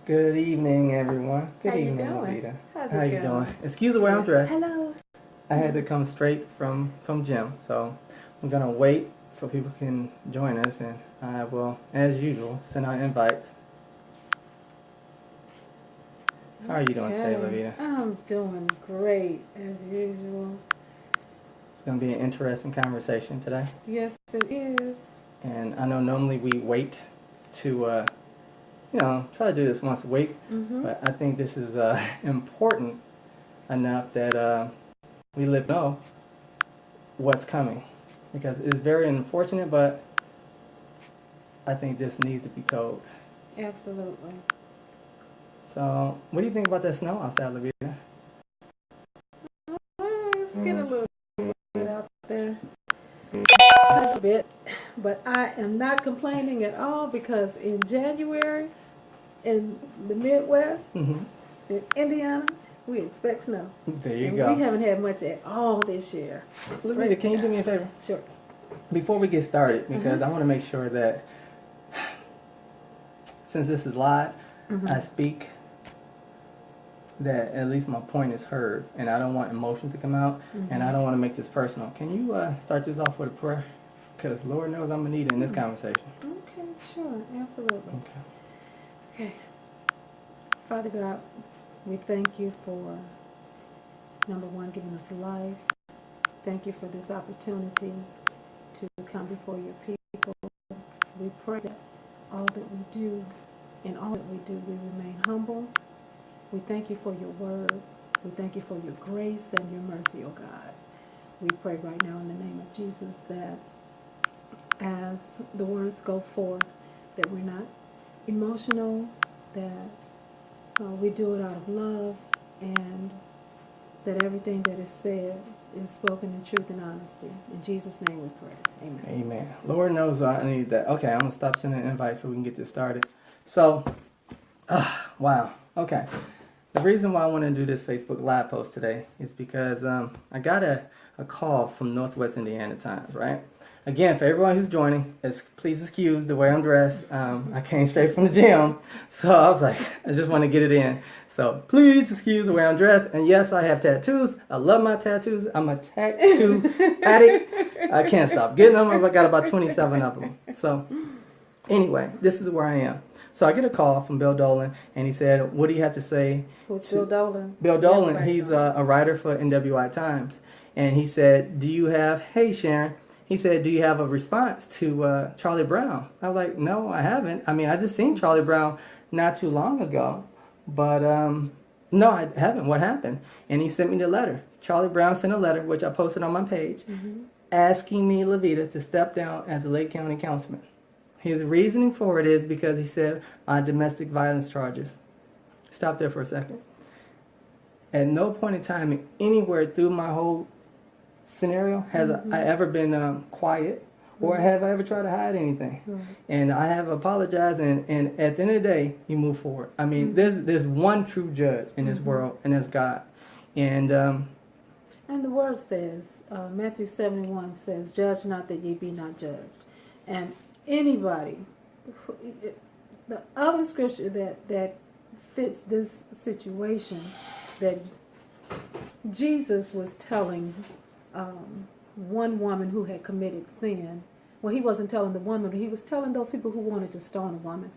Good evening, everyone. Good How you evening, doing? Alita. How's How it you going? doing? Excuse the way I'm dressed. Hello. I had to come straight from gym, so I'm gonna wait so people can join us, and I will, as usual, send out invites. How are you doing today, Okay. Lavita? I'm doing great as usual. It's gonna be an interesting conversation today, Yes, it is. and I know normally we wait to, try to do this once a week, Mhm. but I think this is important enough that we live know what's coming, because it's very unfortunate, but I think this needs to be told. Absolutely. So, what do you think about that snow outside, Lavita? It's getting a little bit out there. A little bit. But I am not complaining at all because in January in the Midwest, Mm-hmm. in Indiana, we expect snow. There you And go. we haven't had much at all this year. Lavita, can you do me a favor? Sure. Before we get started, because I want to make sure that since this is live, I speak that at least my point is heard, and I don't want emotion to come out, and I don't want to make this personal. Can you start this off with a prayer? Because Lord knows I'm going to need it in this conversation. Okay, sure. Absolutely. Okay. Okay. Father God, we thank you for, number one, giving us life. Thank you for this opportunity to come before your people. We pray that all that we do, in all that we do, we remain humble. We thank you for your word. We thank you for your grace and your mercy, oh God. We pray right now in the name of Jesus that as the words go forth, that we're not emotional, that we do it out of love, and that everything that is said is spoken in truth and honesty. In Jesus' name we pray. Amen. Amen. Lord knows I need that. Okay, I'm going to stop sending invites so we can get this started. So, wow. Okay. The reason why I want to do this Facebook Live post today is because I got a call from Northwest Indiana Times, right? Again, for everyone who's joining, please excuse the way I'm dressed. I came straight from the gym, so I was like, I just want to get it in. So please excuse the way I'm dressed. And yes, I have tattoos. I love my tattoos. I'm a tattoo addict. I can't stop getting them. I got about 27 of them. So anyway, this is where I am. So I get a call from Bill Dolan, and he said, what do you have to say? Who's Bill Dolan? Bill Dolan, he's a writer for NWI Times. And he said, hey Sharon, he said, do you have a response to Charlie Brown? I was like, no, I haven't. I mean, I just seen Charlie Brown not too long ago. But no, I haven't. What happened? And he sent me the letter. Charlie Brown sent a letter, which I posted on my page, asking me, Lavita, to step down as a Lake County councilman. His reasoning for it is because he said domestic violence charges. Stop there for a second. At no point in time, anywhere through my whole scenario, has I ever been quiet, or have I ever tried to hide anything. And I have apologized, and at the end of the day, you move forward. I mean, there's one true judge in this world, and that's God. And the word says, Matthew 7:1 says, judge not that ye be not judged. And anybody, the other scripture that fits this situation, that Jesus was telling one woman who had committed sin. Well, he wasn't telling the woman, he was telling those people who wanted to stone a woman.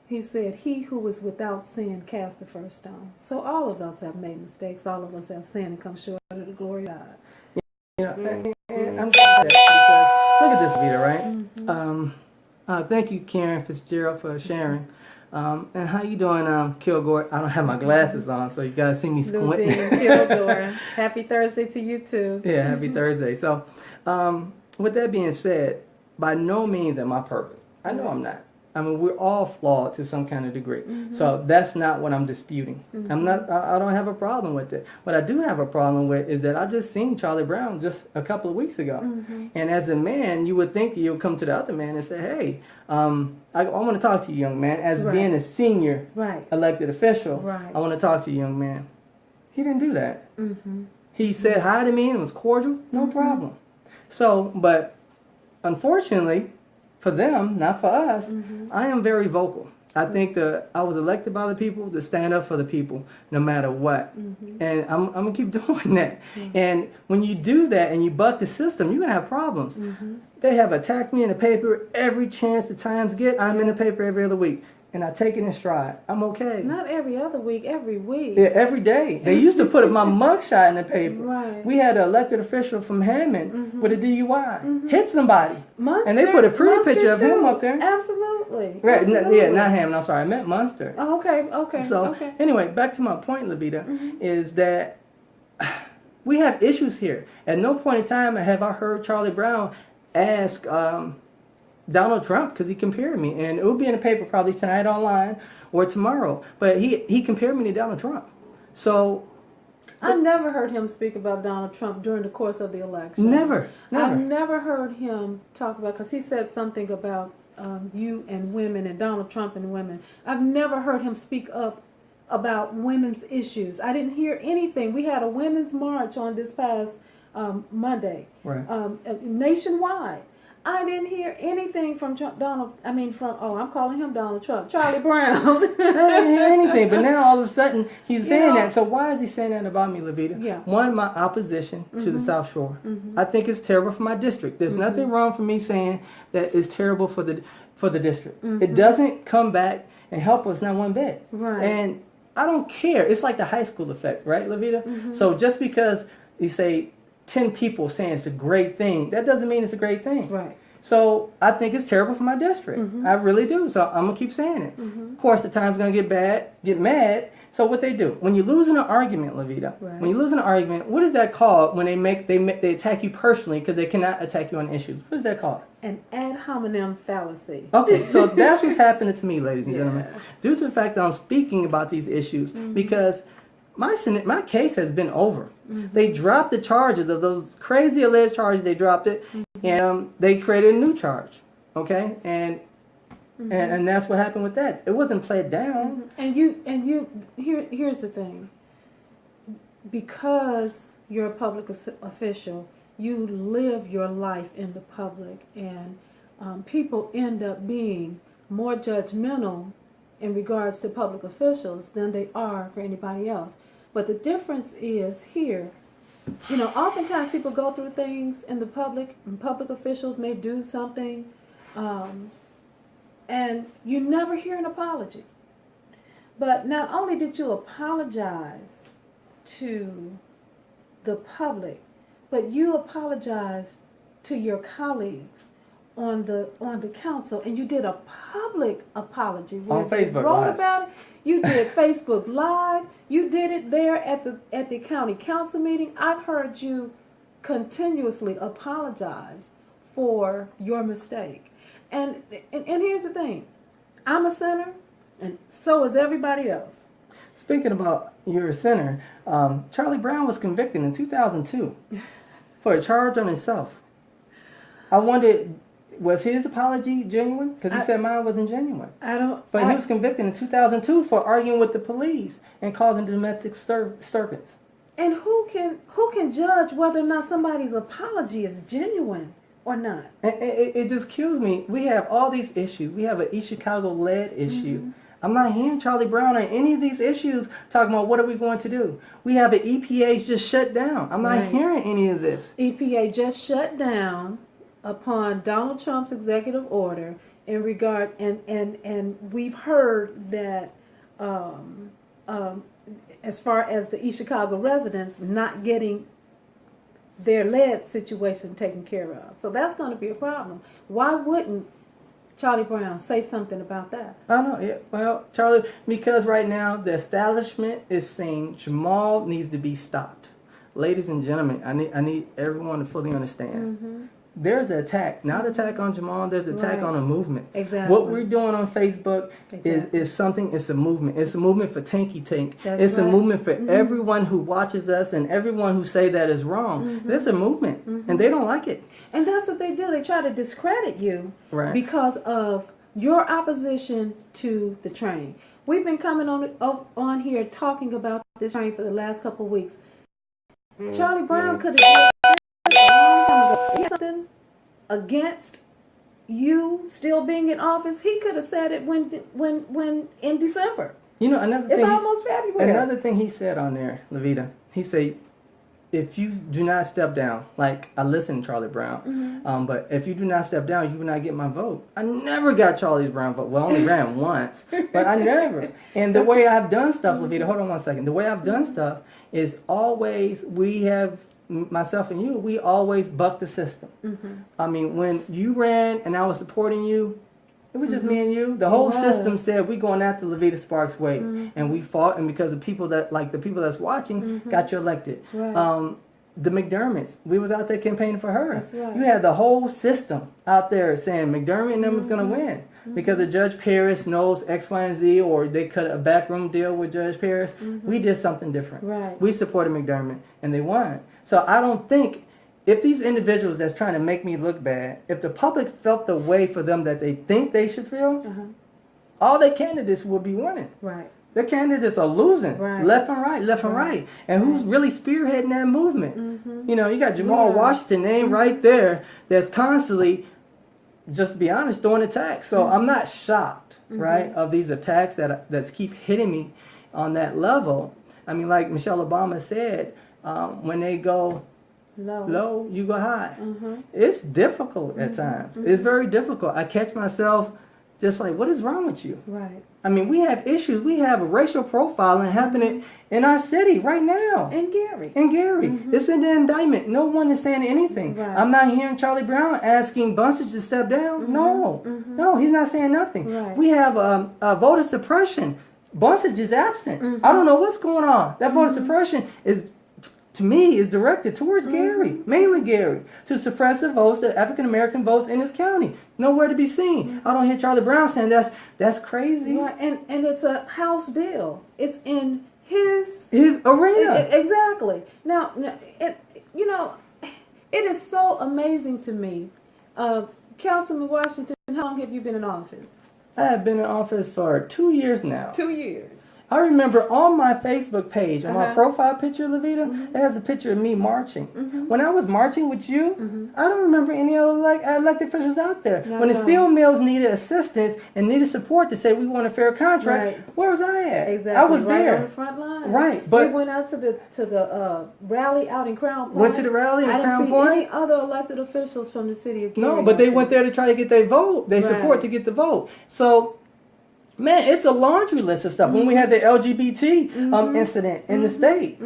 He said, he who was without sin cast the first stone. So all of us have made mistakes. All of us have sinned and come short of the glory of God. you know, and I'm glad because look at this, Vita, right? Thank you, Karen Fitzgerald, for sharing. And how you doing, Kilgore? I don't have my glasses on, so you gotta see me squinting. Kilgore. Happy Thursday to you too. Yeah, happy Thursday. So, with that being said, by no means am I perfect. I know I'm not. I mean, we're all flawed to some kind of degree. So that's not what I'm disputing. I'm not. I don't have a problem with it. What I do have a problem with is that I just seen Charlie Brown just a couple of weeks ago, and as a man, you would think you'll come to the other man and say, "Hey, I want to talk to you, young man." As being a senior elected official, I want to talk to you, young man. He didn't do that. He said hi to me and was cordial, no problem. So, but unfortunately, for them, not for us, I am very vocal. I think I was elected by the people to stand up for the people no matter what. And I'm going to keep doing that. And when you do that and you buck the system, you're going to have problems. They have attacked me in the paper every chance the Times get. I'm in the paper every other week. And I take it in stride. I'm okay. Not every other week, every week. Yeah, every day. They used to put my mugshot in the paper. Right. We had an elected official from Hammond with a DUI. Hit somebody. Munster, and they put a pretty Munster picture of him too. up there. Absolutely. Right. Absolutely. Yeah, not Hammond. I'm sorry. I meant Munster. Oh, okay. So, anyway, back to my point, Levita, is that we have issues here. At no point in time have I heard Charlie Brown ask Donald Trump, because he compared me, and it will be in the paper probably tonight online or tomorrow, but he compared me to Donald Trump. So I never heard him speak about Donald Trump during the course of the election. Never. I've never heard him talk about, because he said something about you and women and Donald Trump and women. I've never heard him speak up about women's issues. I didn't hear anything. We had a women's march on this past Monday, nationwide. I didn't hear anything from I'm calling him Donald Trump, Charlie Brown. I didn't hear anything, but now all of a sudden he's saying that. So why is he saying that about me, Levita? Yeah. One, my opposition to the South Shore. I think it's terrible for my district. There's nothing wrong for me saying that it's terrible for the district. It doesn't come back and help us not one bit. Right. And I don't care. It's like the high school effect, right, Levita? So just because you say 10 people saying it's a great thing, that doesn't mean it's a great thing. Right. So I think it's terrible for my district. I really do. So I'm going to keep saying it. Of course, the Times going to get mad. So what they do, when you lose in an argument, Levita, when you lose in an argument, what is that called when they attack you personally because they cannot attack you on issues? What is that called? An ad hominem fallacy. Okay, so that's what's happening to me, ladies and gentlemen. Due to the fact that I'm speaking about these issues, because my case has been over. They dropped the charges of those crazy alleged charges. They dropped it, and they created a new charge. Okay, and that's what happened with that. It wasn't played down. And here's the thing. Because you're a public official, you live your life in the public, and people end up being more judgmental in regards to public officials than they are for anybody else. But the difference is here, oftentimes people go through things in the public, and public officials may do something, and you never hear an apology. But not only did you apologize to the public, but you apologized to your colleagues on the council, and you did a public apology where on Facebook wrote Live about it. You did Facebook Live. You did it there at the county council meeting. I've heard you continuously apologize for your mistake. And here's the thing. I'm a sinner, and so is everybody else. Speaking about you're a sinner, Charlie Brown was convicted in 2002 for a charge on himself. I wondered, was his apology genuine? Because he said mine wasn't genuine. But he was convicted in 2002 for arguing with the police and causing domestic disturbance. And who can judge whether or not somebody's apology is genuine or not? It just kills me. We have all these issues. We have an East Chicago-led issue. I'm not hearing Charlie Brown on any of these issues talking about what are we going to do. We have the EPA just shut down. I'm not hearing any of this. EPA just shut down upon Donald Trump's executive order in regard, and we've heard that as far as the East Chicago residents not getting their lead situation taken care of. So that's going to be a problem. Why wouldn't Charlie Brown say something about that? I don't know. Yeah, well, Charlie, because right now the establishment is saying Jamal needs to be stopped. Ladies and gentlemen, I need everyone to fully understand. There's an attack, not an attack on Jamal, there's an attack on a movement. Exactly. What we're doing on Facebook is something, it's a movement. It's a movement for Tanky Tank. It's a movement for everyone who watches us and everyone who say that is wrong. There's a movement, and they don't like it. And that's what they do. They try to discredit you because of your opposition to the train. We've been coming on here talking about this train for the last couple of weeks. Charlie Brown could have did something against you still being in office, he could have said it when in December. You know, another It's thing. almost February. Another thing he said on there, Levita. He said, if you do not step down, like I listened to Charlie Brown, but if you do not step down, you will not get my vote. I never got Charlie Brown vote. Well, I only ran once, but I never. And the way I've done stuff, Levita, hold on one second. The way I've done stuff is always, we have, myself and you, we always buck the system. I mean, when you ran and I was supporting you, it was just me and you. The whole system said we going after Levita Sparks way, and we fought. And because the people that, like the people that's watching, got you elected. Right. The McDermotts, we was out there campaigning for her. That's right. You had the whole system out there saying McDermott and them was going to win because of Judge Paris knows X, Y, and Z, or they cut a backroom deal with Judge Paris. We did something different. Right. We supported McDermott, and they won. So I don't think. If these individuals that's trying to make me look bad, if the public felt the way for them that they think they should feel, all their candidates will be winning. Right. Their candidates are losing Right. left and right, left and right. And who's really spearheading that movement? You know, you got Jamal Washington name right there that's constantly, just to be honest, throwing attacks. So I'm not shocked, right, of these attacks that keep hitting me on that level. I mean, like Michelle Obama said, when they go low, you go high. It's difficult at times. It's very difficult. I catch myself just like, what is wrong with you? Right. I mean, we have issues. We have a racial profiling happening in our city right now. And Gary. It's in the indictment. No one is saying anything. Right. I'm not hearing Charlie Brown asking Bunsage to step down. No, he's not saying nothing. Right. We have voter suppression. Bunsage is absent. I don't know what's going on. That voter suppression is, to me, is directed towards Gary, mainly Gary, to suppress the votes, the African American votes in this county. Nowhere to be seen. I don't hear Charlie Brown saying that's crazy. Right. And it's a House bill. It's in his arena. Exactly. Now, you know, it is so amazing to me. Councilman Washington, how long have you been in office? I have been in office for 2 years now. 2 years. I remember on my Facebook page, on my profile picture, Levita, it has a picture of me marching. When I was marching with you, I don't remember any other elected officials out there. When the steel mills needed assistance and needed support to say we want a fair contract, where was I at? Exactly. I was right there. on the front line. Right, but we went out to the rally out in Crown Point. Went to the rally in Crown Point. I didn't see any other elected officials from the city of Gary. No, but they went there to try to get their vote, their support to get the vote. So, man, it's a laundry list of stuff. When we had the LGBT incident in the state,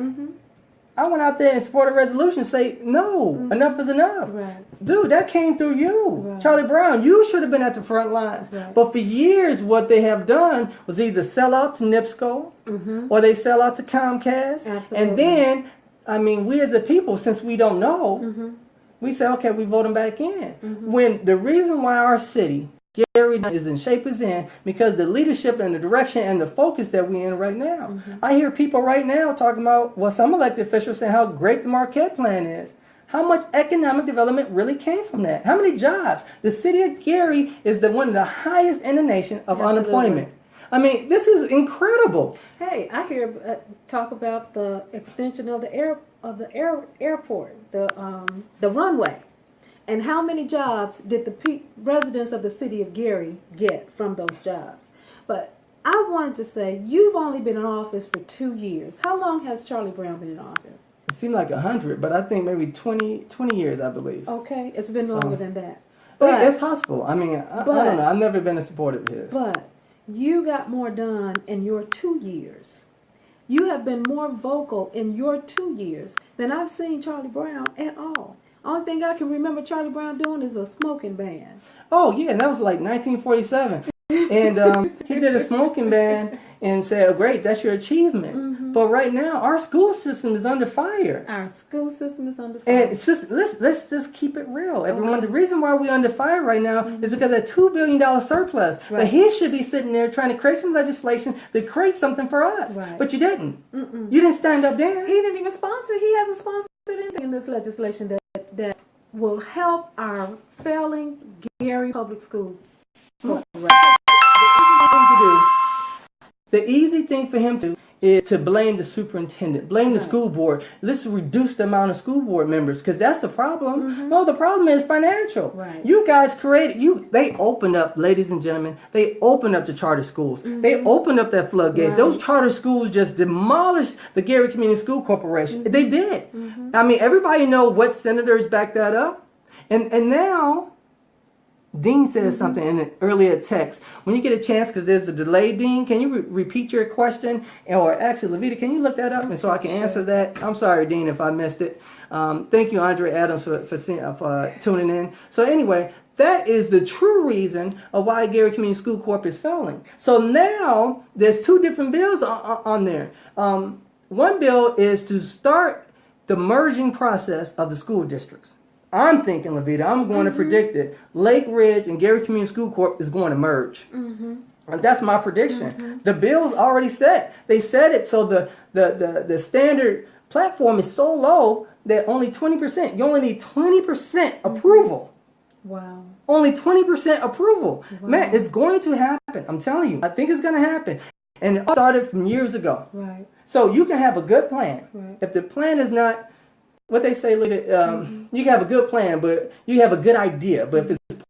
I went out there and supported a resolution say, no, enough is enough. Right. Dude, that came through you. Right. Charlie Brown, you should have been at the front lines. Right. But for years, what they have done was either sell out to NIPSCO or they sell out to Comcast. Absolutely. And then, I mean, we as a people, since we don't know, we say, okay, we vote them back in. When the reason why our city, Gary, is in shape it's in because the leadership and the direction and the focus that we're in right now. I hear people right now talking about, well, some elected officials saying how great the Marquette plan is. How much economic development really came from that? How many jobs? The city of Gary is one of the highest in the nation of unemployment. I mean, this is incredible. Hey, I hear talk about the extension of the airport, the runway. And how many jobs did the residents of the city of Gary get from those jobs? But I wanted to say, you've only been in office for 2 years. How long has Charlie Brown been in office? It seemed like 100, but I think maybe 20 years, I believe. Okay, it's been longer than that. But it's possible. I mean, I don't know. I've never been a supporter of his. But you got more done in your 2 years. You have been more vocal in your 2 years than I've seen Charlie Brown at all. Only thing I can remember Charlie Brown doing is a smoking ban. Oh, yeah, and that was like 1947. And he did a smoking ban and said, oh, great, that's your achievement. But right now, our school system is under fire. Our school system is under fire. And it's just, let's just keep it real, everyone. The reason why we're under fire right now is because of that $2 billion surplus. Right. But he should be sitting there trying to create some legislation to create something for us. Right. But you didn't. You didn't stand up there. He didn't even sponsor. He hasn't sponsored anything in this legislation that will help our failing Gary Public School. The easy thing to do The easy thing for him to do is to blame the superintendent, blame the school board. Let's reduce the amount of school board members because that's the problem. No, the problem is financial. Right. You guys they opened up, ladies and gentlemen, they opened up the charter schools. They opened up that floodgates. Right. Those charter schools just demolished the Gary Community School Corporation. They did. I mean, everybody know what senators backed that up. And now, Dean says something in an earlier text. When you get a chance, because there's a delay, Dean, can you repeat your question? Or actually, Levita, can you look that up and so I can answer that? I'm sorry, Dean, if I missed it. Thank you, Andre Adams, for tuning in. So anyway, that is the true reason of why Gary Community School Corp is failing. So now there's two different bills on there. One bill is to start the merging process of the school districts. I'm thinking, Levita, I'm going to predict it. Lake Ridge and Gary Community School Corp is going to merge. And that's my prediction. The bill's already set. They set it so the standard platform is so low that only 20%. You only need 20% approval. Wow. Only 20% approval. Wow. Man, it's going to happen. I'm telling you. I think it's going to happen. And it started from years ago. Right. So you can have a good plan. Right. If the plan is not what they say, you can have a good plan, but you have a good idea. But if it's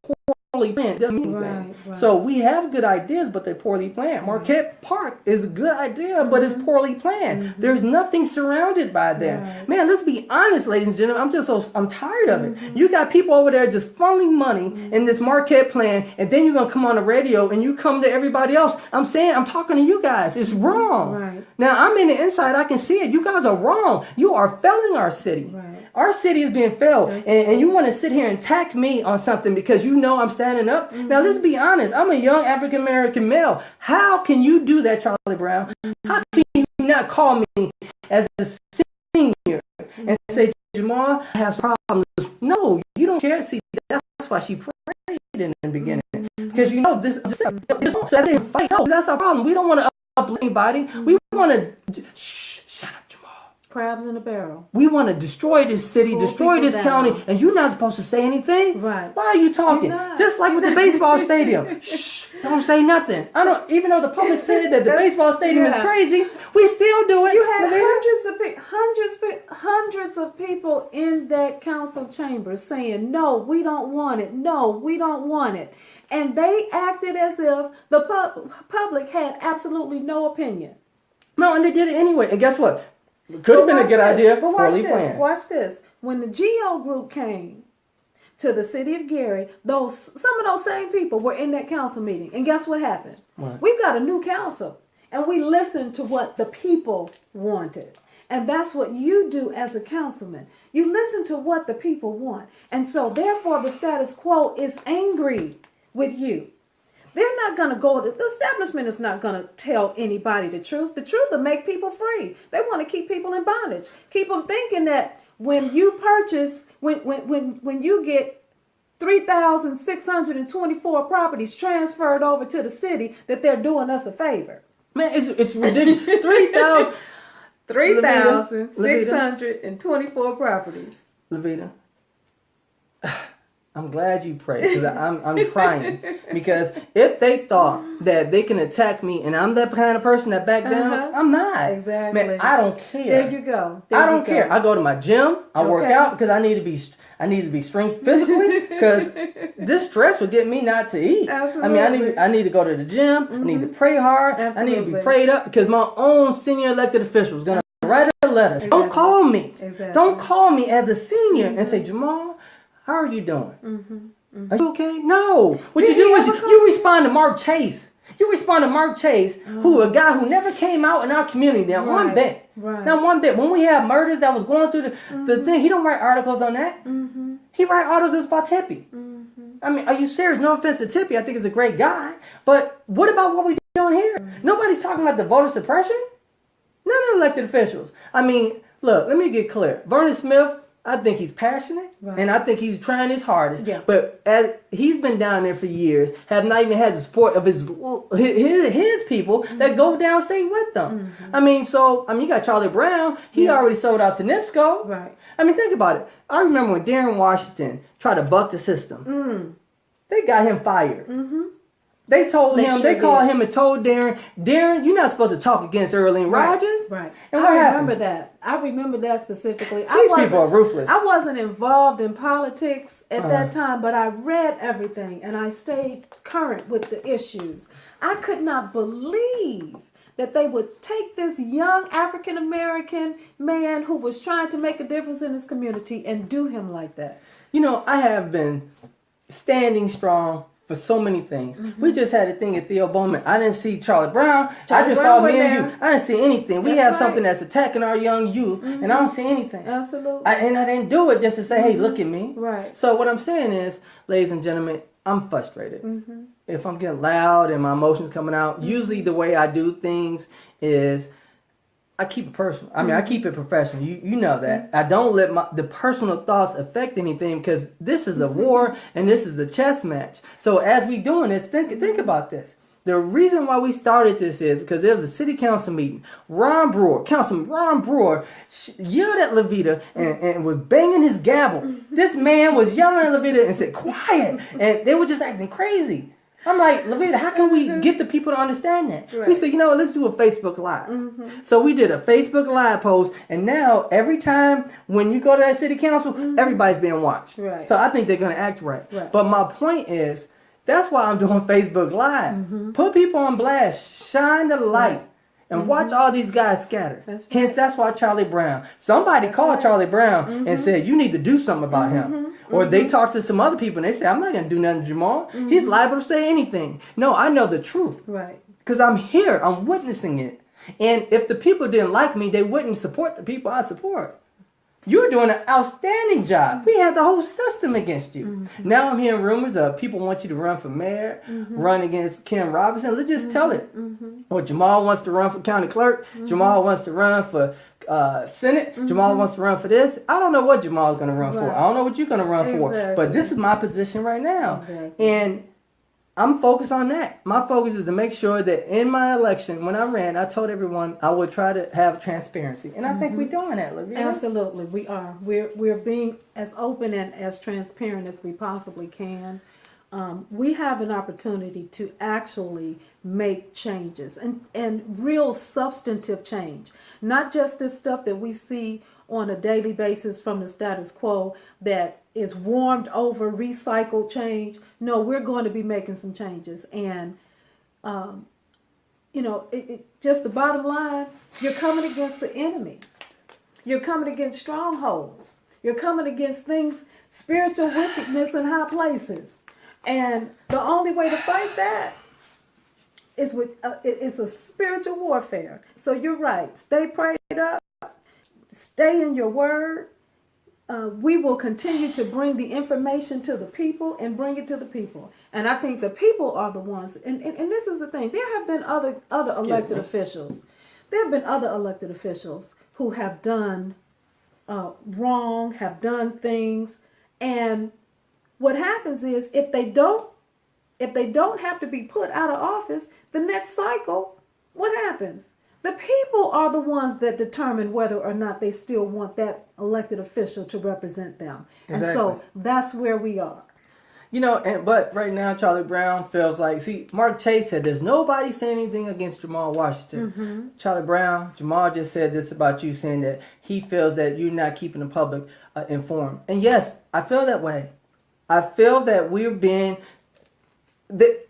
poorly planned, it doesn't mean anything. Right. So we have good ideas, but they're poorly planned. Marquette Park is a good idea, but it's poorly planned. There's nothing surrounded by there. Right. Man, let's be honest, ladies and gentlemen. I'm tired of it. You got people over there just funneling money in this Marquette plan, and then you're gonna come on the radio and you come to everybody else. I'm talking to you guys. It's wrong. Right. Now I'm in the inside. I can see it. You guys are wrong. You are failing our city. Right. Our city is being failed, and you want to sit here and attack me on something because you know I'm standing up. Now let's be honest. I'm a young African American male. How can you do that, Charlie Brown? How can you not call me as a senior and say, Jamal, I have some problems? No, you don't care. See, that's why she prayed in the beginning, because you know this. Fight. No, that's our problem. We don't want to uplift anybody. We want to shut up. Crabs in a barrel. We want to destroy this city, destroy this county, and you're not supposed to say anything? Right. Why are you talking? Just like with the baseball stadium. Shh, don't say nothing. I don't, even though the public said that the baseball stadium is crazy, we still do it. You had hundreds of people in that council chamber saying, no, we don't want it. No, we don't want it. And they acted as if the public had absolutely no opinion. No, and they did it anyway. And guess what? Could have been a good idea. But watch this. When the GO group came to the city of Gary, some of those same people were in that council meeting. And guess what happened? What? We've got a new council. And we listened to what the people wanted. And that's what you do as a councilman. You listen to what the people want. And so therefore the status quo is angry with you. They're not going to the establishment is not going to tell anybody the truth. The truth will make people free. They want to keep people in bondage. Keep them thinking that when you purchase, when you get 3,624 properties transferred over to the city, that they're doing us a favor. Man, it's ridiculous. 3,624 properties. Levita. I'm glad you prayed, because I'm crying, because if they thought that they can attack me and I'm that kind of person that back down, I'm not. Exactly. Man, I don't care. There you go. I don't care. I go to my gym. I work out because I need to be strength physically, because this stress would get me not to eat. Absolutely. I mean, I need to go to the gym. I need to pray hard. Absolutely. I need to be prayed up, because my own senior elected official is going to write a letter. Exactly. Don't call me. Exactly. Don't call me as a senior and say, Jamal, how are you doing? Are you okay? No. What you do is you respond to Mark Chase. You respond to Mark Chase, who a guy who never came out in our community. Now, one bit. Right. Not one bit. When we have murders that was going through the thing, he don't write articles on that. He write articles about Tippy. I mean, are you serious? No offense to Tippy. I think he's a great guy. But what about what we doing here? Nobody's talking about the voter suppression. None of the elected officials. I mean, look, let me get clear. Vernon Smith, I think he's passionate, and I think he's trying his hardest. Yeah. But he's been down there for years, have not even had the support of his people that go downstate with them. I mean, you got Charlie Brown. He already sold out to NIPSCO. Right. I mean, think about it. I remember when Darren Washington tried to buck the system. They got him fired. They told They him, sure they called did. him and told Darren, you're not supposed to talk against Earlene Rogers. Right. And what I happened? remember that. I remember that specifically. These people are ruthless. I wasn't involved in politics at Uh-huh. that time, but I read everything and I stayed current with the issues. I could not believe that they would take this young African American man who was trying to make a difference in his community and do him like that. You know, I have been standing strong for so many things. We just had a thing at Theo Bowman. I didn't see Charlie Brown. I Charlie just Brown saw me was and there. you. I didn't see anything. We That's have right. something that's attacking our young youth, and I don't see anything. Absolutely. And I didn't do it just to say, hey, look at me. Right. So what I'm saying is, ladies and gentlemen, I'm frustrated. If I'm getting loud and my emotions coming out, usually the way I do things is I keep it personal. I mean, I keep it professional. You know that. I don't let the personal thoughts affect anything because this is a war and this is a chess match. So as we doing this, think about this. The reason why we started this is because there was a city council meeting. Councilman Ron Brewer yelled at Levita and was banging his gavel. This man was yelling at Levita and said, quiet. And they were just acting crazy. I'm like, Levita, how can we get the people to understand that? Right. We said, let's do a Facebook Live. So we did a Facebook Live post, and now every time when you go to that city council, everybody's being watched. Right. So I think they're going to act right. Right. But my point is, that's why I'm doing Facebook Live. Put people on blast, shine the light, and watch all these guys scatter. That's right. Hence, that's why Charlie Brown. Somebody called right. Charlie Brown and said, you need to do something about him. Or they talked to some other people and they say, I'm not going to do nothing to Jamal. He's liable to say anything. No, I know the truth. Right. Because I'm here. I'm witnessing it. And if the people didn't like me, they wouldn't support the people I support. You're doing an outstanding job. We had the whole system against you. Now I'm hearing rumors of people want you to run for mayor, run against Kim Robinson. Let's just tell it. Or Jamal wants to run for county clerk. Jamal wants to run for Senate. Jamal wants to run for this. I don't know what Jamal's going to run for. Right. I don't know what you're going to run for. Exactly. But this is my position right now. Exactly. And I'm focused on that. My focus is to make sure that in my election, when I ran, I told everyone I would try to have transparency. And I think we're doing that, Olivia. Absolutely, we are. We're being as open and as transparent as we possibly can. We have an opportunity to actually make changes and real substantive change. Not just this stuff that we see on a daily basis from the status quo that is warmed over, recycled change. No, we're going to be making some changes. And, just the bottom line, you're coming against the enemy. You're coming against strongholds. You're coming against things, spiritual wickedness in high places. And the only way to fight that is with it's a spiritual warfare. So you're right. Stay prayed up. Stay in your word. We will continue to bring the information to the people and bring it to the people. And I think the people are the ones. And this is the thing. There have been other elected officials. There have been other elected officials who have done wrong, have done things. And what happens is if they don't have to be put out of office, the next cycle, what happens? The people are the ones that determine whether or not they still want that elected official to represent them. Exactly. And so that's where we are. But right now, Charlie Brown feels like, Mark Chase said there's nobody saying anything against Jamal Washington. Charlie Brown, Jamal just said this about you, saying that he feels that you're not keeping the public informed. And yes, I feel that way. I feel that we're being, they're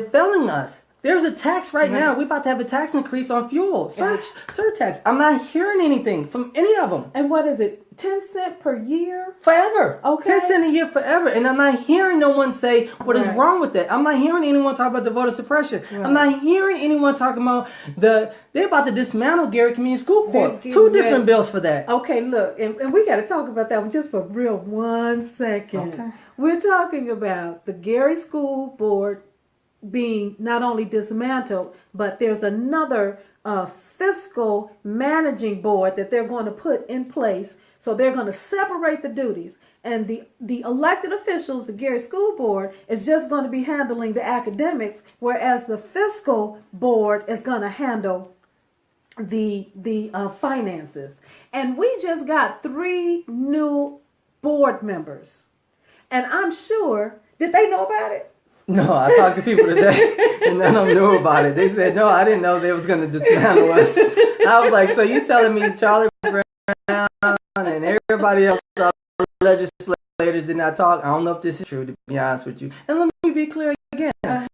failing us. There's a tax right now. We're about to have a tax increase on fuel. Surtax. I'm not hearing anything from any of them. And what is it? 10 cents per year? Forever. Okay. 10 cents a year forever. And I'm not hearing no one say what is wrong with that. I'm not hearing anyone talk about the voter suppression. Right. I'm not hearing anyone talking about they're about to dismantle Gary Community School Corp. Two different bills for that. Okay, look, and we got to talk about that one just for real 1 second. Okay. We're talking about the Gary School Board being not only dismantled, but there's another fiscal managing board that they're going to put in place. So they're going to separate the duties. And the elected officials, the Gary School Board, is just going to be handling the academics, whereas the fiscal board is going to handle the finances. And we just got 3 new board members. And I'm sure, did they know about it? No, I talked to people today, and none of them knew about it. They said, no, I didn't know they was going to dismantle us. I was like, so you telling me Charlie Brown and everybody else, legislators did not talk? I don't know if this is true, to be honest with you. And let me be clear again.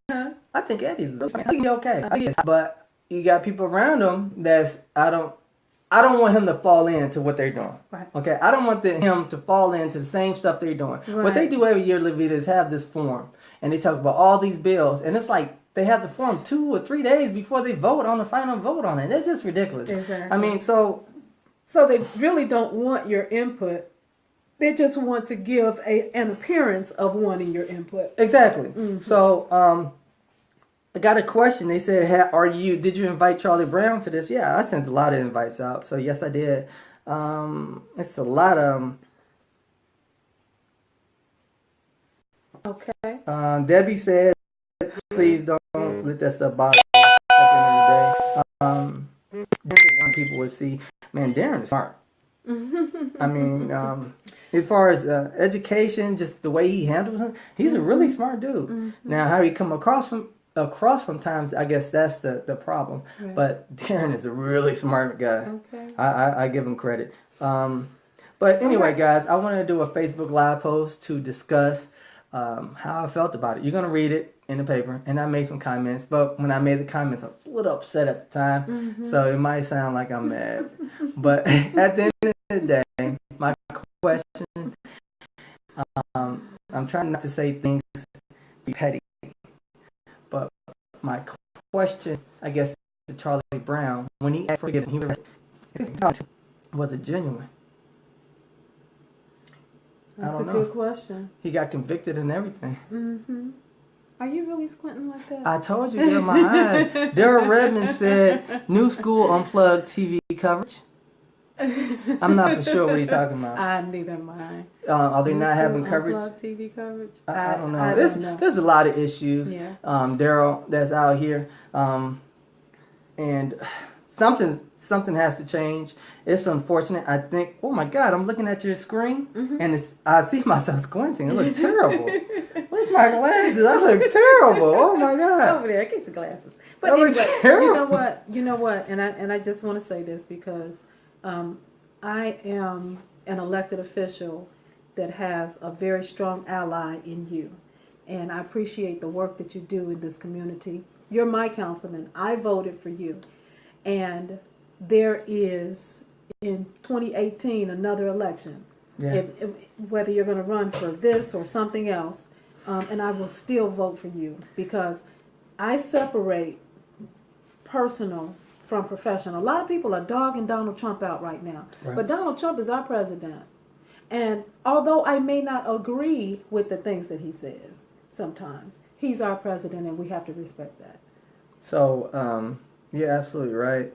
I think Eddie's okay. But you got people around him that's, I don't want him to fall into what they're doing. Right. Okay, I don't want him to fall into the same stuff they're doing. Right. What they do every year, Levita, is have this forum, and they talk about all these bills, and it's like they have the forum 2 or 3 days before they vote on the final vote on it. It's just ridiculous. Exactly. I mean, so they really don't want your input. They just want to give an appearance of wanting your input. exactly. Mm-hmm. So I got a question. They said, did you invite Charlie Brown to this? Yeah, I sent a lot of invites out. So yes, I did. It's a lot of Okay. Debbie said, please don't let that stuff bother you at the end of the day. When people would see, man, Darren is smart. I mean, as far as education, just the way he handles him, he's a really smart dude. Mm-hmm. Now, how he come across sometimes, I guess that's the problem. Right. But Darren is a really smart guy. Okay. I give him credit. But anyway, guys, I want to do a Facebook Live post to discuss how I felt about it. You're going to read it in the paper, and I made some comments. But when I made the comments, I was a little upset at the time. Mm-hmm. So it might sound like I'm mad. But at the end of the day, my question, I'm trying not to say things petty. But my question, I guess, to Charlie Brown, when he asked for forgiveness, was it genuine? That's I a don't know. good question. He got convicted and everything. Mm-hmm. Are you really squinting like that? I told you, girl, my eyes. Daryl Redmond said, New School Unplugged TV coverage. I'm not for sure what he's talking about. Neither am I. Are they New not having School coverage? Unplugged TV coverage? I don't know. I don't know. There's a lot of issues. Yeah. Daryl, that's out here. And something has to change. It's unfortunate. I think, oh my God, I'm looking at your screen, and I see myself squinting. It looks terrible. Where's my glasses? I look terrible. Oh my God. Over there, get your glasses. But That looks anyway, terrible. you know what, and I just want to say this because I am an elected official that has a very strong ally in you, and I appreciate the work that you do in this community. You're my councilman. I voted for you, and there is in 2018 another election. Yeah. If whether you're going to run for this or something else, and I will still vote for you because I separate personal from professional. A lot of people are dogging Donald Trump out right now, Right. but Donald Trump is our president. And although I may not agree with the things that he says sometimes, he's our president and we have to respect that. So, you're absolutely right.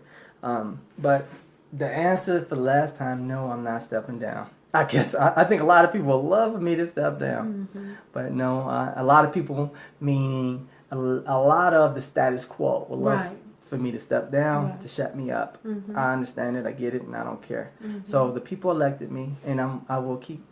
But the answer for the last time, no, I'm not stepping down. I guess I think a lot of people would love for me to step down. Mm-hmm. But no, a lot of people, meaning a lot of the status quo, would love Right. for me to step down, Right. to shut me up. Mhm. I understand it, I get it, and I don't care. Mhm. So the people elected me, and I will keep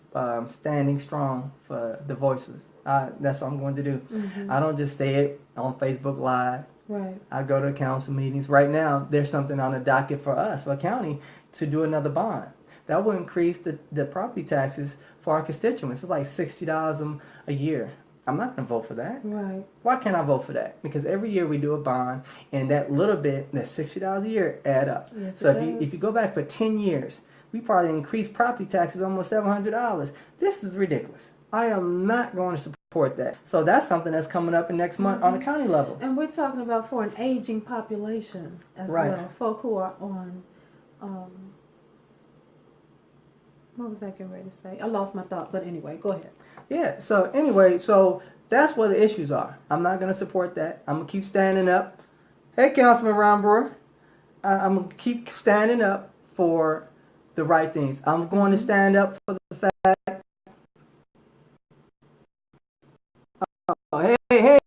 standing strong for the voices. That's what I'm going to do. Mhm. I don't just say it on Facebook Live. Right. I go to council meetings. Right now, there's something on the docket for us, for a county, to do another bond. That will increase the property taxes for our constituents. It's like $60 a year. I'm not going to vote for that. Right. Why can't I vote for that? Because every year we do a bond, and that little bit, that $60 a year, add up. Yes, So it if does. you go back for 10 years, we probably increased property taxes almost $700. This is ridiculous. I am not going to support that. So that's something that's coming up in next month on the county level. And we're talking about for an aging population as Right. well. Folk who are on, what was I getting ready to say? I lost my thought, but anyway, go ahead. Yeah, so anyway, so that's where the issues are. I'm not going to support that. I'm going to keep standing up. Hey, Councilman Ron Brewer. I'm going to keep standing up for the right things. I'm going to stand up for the fact. Oh, hey,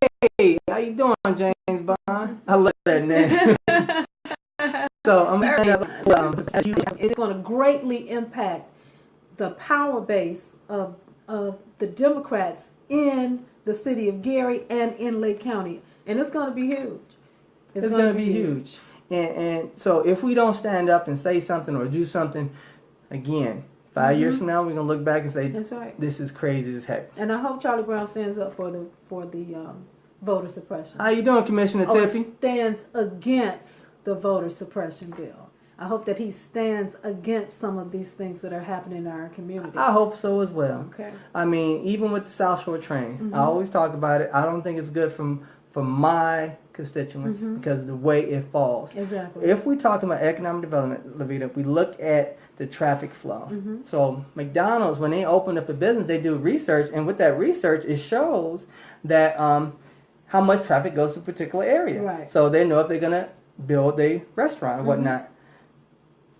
how you doing, James Bond? I love that name. So I'm going to stand up. It's going to greatly impact the power base of the Democrats in the city of Gary and in Lake County. And it's going to be huge. It's going to be huge. And so if we don't stand up and say something or do something, again, 5 years from now, we're going to look back and say, that's right. This is crazy as heck. And I hope Charlie Brown stands up for the voter suppression. How you doing, Commissioner Tippy? Stands against the voter suppression bill. I hope that he stands against some of these things that are happening in our community. I hope so as well. Okay. I mean, even with the South Shore train, I always talk about it. I don't think it's good for my constituents because of the way it falls. Exactly. If we're talking about economic development, Levita, if we look at the traffic flow. So McDonald's, when they open up a business, they do research, and with that research, it shows that how much traffic goes to a particular area. Right. So they know if they're going to build a restaurant or whatnot.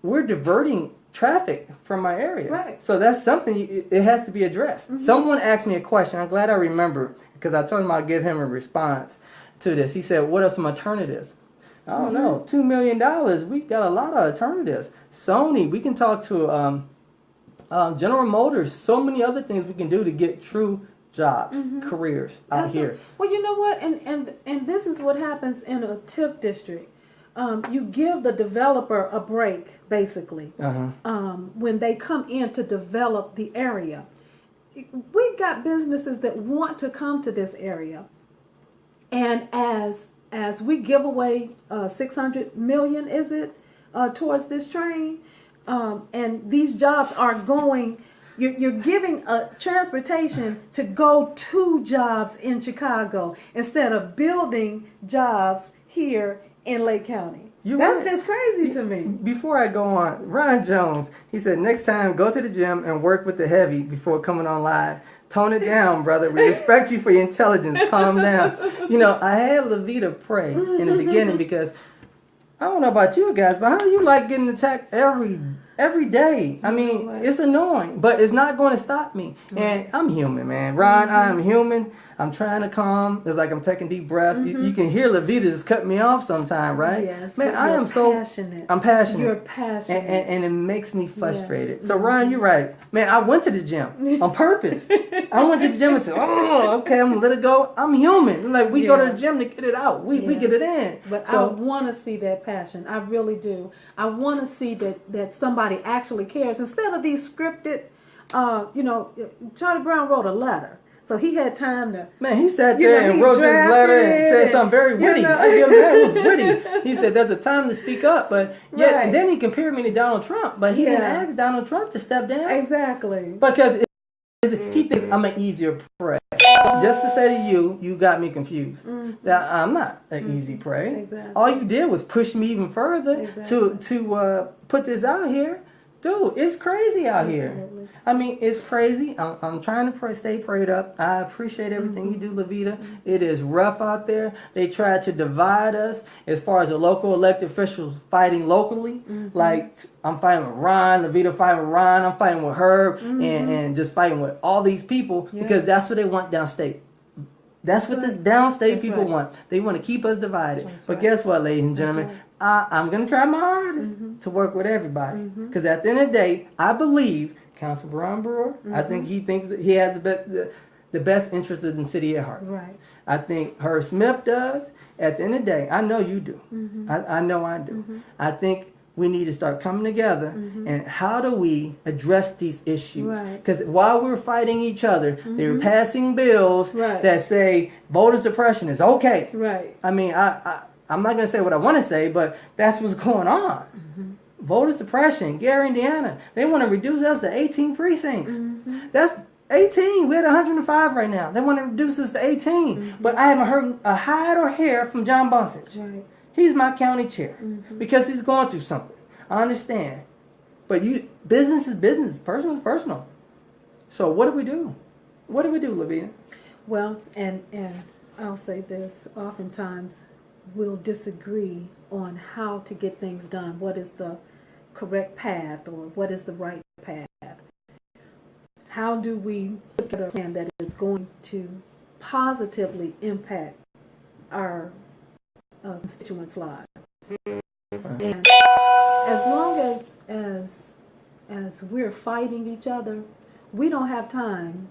We're diverting traffic from my area. Right. So that's something, it has to be addressed. Someone asked me a question. I'm glad I remember because I told him I'd give him a response to this. He said, what are some alternatives? I don't know. $2 million. We got a lot of alternatives. Sony, we can talk to General Motors. So many other things we can do to get true jobs, careers out here. Well, you know what? And this is what happens in a TIF district. You give the developer a break, basically, when they come in to develop the area. We've got businesses that want to come to this area, and as we give away $600 million, is it, towards this train, and these jobs are going. You're giving a transportation to go to jobs in Chicago instead of building jobs here in Lake County. That's just crazy to me. Before I go on, Ron Jones, he said, next time, go to the gym and work with the heavy before coming on live. Tone it down, brother. We respect you for your intelligence. Calm down. You know, I had Levita pray in the beginning because I don't know about you guys, but how do you like getting attacked every day? I mean, it's annoying, but it's not going to stop me. And I'm human, man. Ron, I'm human. I'm trying to calm. It's like I'm taking deep breaths. You can hear Levita just cut me off sometime, right? Yes, man, I am passionate. I'm passionate. You're passionate. And it makes me frustrated. Yes. So, Ron, you're right. Man, I went to the gym on purpose. I went to the gym and said, oh, okay, I'm going to let it go. I'm human. Like, we go to the gym to get it out. We get it in. But so, I want to see that passion. I really do. I want to see that somebody actually cares. Instead of these scripted, Charlie Brown wrote a letter. So he had time to... Man, he sat there and wrote his letter and said something very witty. I give him that. It was witty. He said, there's a time to speak up. But and then he compared me to Donald Trump. But he didn't ask Donald Trump to step down. Exactly. Because he thinks I'm an easier prey. Just to say to you, you got me confused. That I'm not an easy prey. Exactly. All you did was push me even further to put this out here. Dude, it's crazy out here. I mean, it's crazy. I'm trying to stay prayed up. I appreciate everything you do, Levita. It is rough out there. They try to divide us as far as the local elected officials fighting locally. Like, I'm fighting with Ron, Levita fighting with Ron, I'm fighting with Herb, and just fighting with all these people because that's what they want downstate. That's what the downstate people want. They want to keep us divided. But guess what, ladies and gentlemen? I'm going to try my hardest to work with everybody. Because at the end of the day, I believe Councilman Ron Brewer, I think he thinks that he has the best interests in the city at heart. Right. I think Herb Smith does. At the end of the day, I know you do. I know I do. I think we need to start coming together and how do we address these issues? Because while we're fighting each other, they're passing bills that say voter suppression is okay. Right. I mean, I'm not going to say what I want to say, but that's what's going on. Voter suppression, Gary, Indiana, they want to reduce us to 18 precincts. That's 18. We're at 105 right now. They want to reduce us to 18. But I haven't heard a hide or hair from John Bunsich. Right. He's my county chair because he's going through something. I understand. But business is business. Personal is personal. So what do we do? What do we do, Lavina? Well, and I'll say this. Oftentimes, we'll disagree on how to get things done. What is the correct path or what is the right path? How do we put a plan that is going to positively impact our constituents' lives? And as long as we're fighting each other, we don't have time.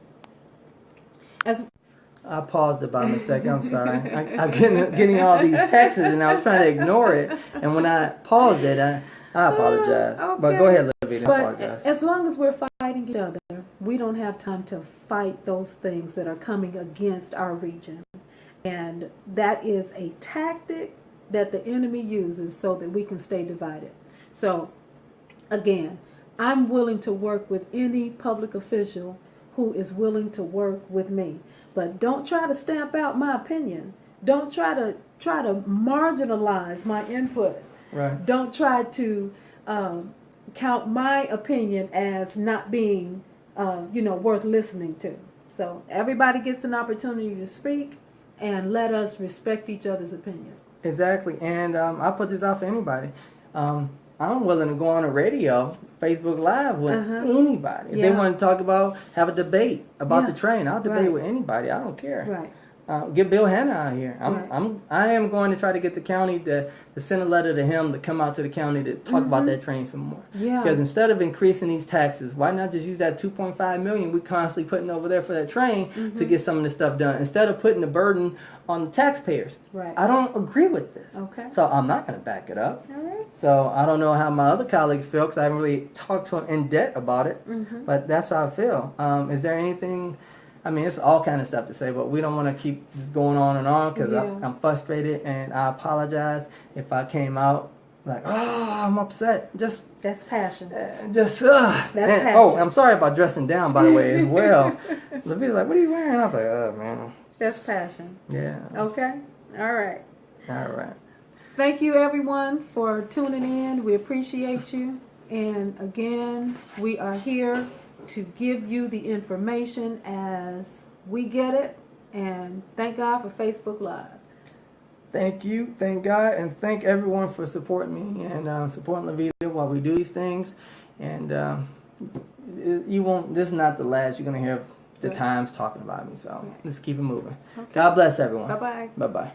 I paused it by mistake. I'm sorry. I'm getting all these texts and I was trying to ignore it. And when I paused it, I apologize. Okay. But go ahead, Lavita. I But apologize. as long as we're fighting each other, we don't have time to fight those things that are coming against our region. And that is a tactic that the enemy uses so that we can stay divided. So, again, I'm willing to work with any public official who is willing to work with me. But don't try to stamp out my opinion. Don't try to marginalize my input. Right. Don't try to count my opinion as not being, worth listening to. So everybody gets an opportunity to speak, and let us respect each other's opinion. Exactly. And I put this out for anybody. I'm willing to go on a radio, Facebook Live with anybody. If they want to talk about, have a debate about the train, I'll debate with anybody. I don't care. Right. Get Bill Hanna out here. Right. I am going to try to get the county to send a letter to him to come out to the county to talk about that train some more. Yeah. Because instead of increasing these taxes, why not just use that 2.5 million we constantly putting over there for that train to get some of this stuff done instead of putting the burden on the taxpayers? Right. I don't agree with this. Okay. So I'm not going to back it up. All right. So I don't know how my other colleagues feel because I haven't really talked to them in depth about it. But that's how I feel. Is there anything? I mean, it's all kind of stuff to say, but we don't want to keep just going on and on because I'm frustrated, and I apologize if I came out like, oh, I'm upset. That's passion. That's passion. Oh, I'm sorry about dressing down, by the way, as well. Lavita's like, what are you wearing? I was like, oh, man. That's passion. Yeah. Okay. All right. All right. Thank you, everyone, for tuning in. We appreciate you. And again, we are here to give you the information as we get it. And thank God for Facebook Live. Thank you, thank God, and thank everyone for supporting me and supporting Lavita while we do these things. And you won't. This is not the last you're gonna hear the Times talking about me. So let's keep it moving. Okay. God bless everyone. Bye-bye. Bye bye.